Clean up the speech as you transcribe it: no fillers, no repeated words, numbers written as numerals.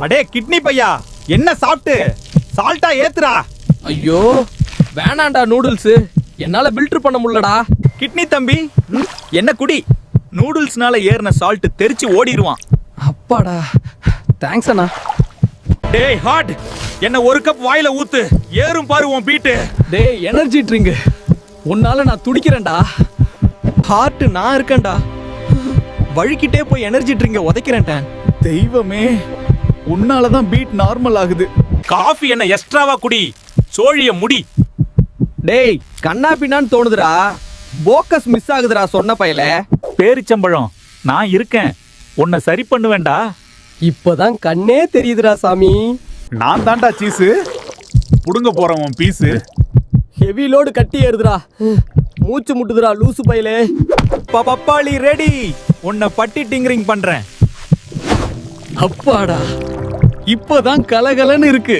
அடே கிட்னி பையா, என்ன சாப்பிட்டு சால்ட்டா ஏத்துறா. ஐயோ வேணாண்டா நூடுல்ஸ், என்னால ஃபில்டர் பண்ண முடியலடா. கிட்னி தம்பி, என்ன குடி. நூடுல்ஸ்னால ஏறின சால்ட் தெரிச்சு ஓடிடுவான். அப்பாடா, தேங்க்ஸ் அண்ணா. டேய் ஹாட், என்ன ஒரு கப் வாயில ஊத்து, ஏறும் பாரு உன் பீட்டு. டேய் எனர்ஜி ட்ரிங்க், உன்னால நான் துடிக்கிறேன்டா. ஹார்ட் நான் இருக்கேன்டா, வழுக்கிட்டே போய் எனர்ஜி ட்ரிங்க உதைக்கிறேன். தெய்வமே, உன்னாலதான் பீட் நார்மல் ஆகுது. காஃபி என்ன எக்ஸ்ட்ராவா குடி, சோழிய முடி. டேய் கண்ணா பின்னான்னு தோணுதுடா, போக்கஸ் மிஸ் ஆகுதுடா சொன்ன பையல. பேரிச்சம்பழம், நான் இருக்கேன், உன்னை சரி பண்ணுவேன்டா. இப்பதான் கண்ணே தெரியுதுடா சாமி. நான் தான்டா சீஸு, புடுங்க போறேன் உன் பீஸு. ஹெவி லோடு கட்டி ஏறுதுடா, மூச்சு முட்டுதுடா லூசு பையலே. பப்பாளி ரெடி, உன்னை பட்டி டிங்கரிங் பண்றேன். அப்பாடா, இப்பதான் கலகலன்னு இருக்கு.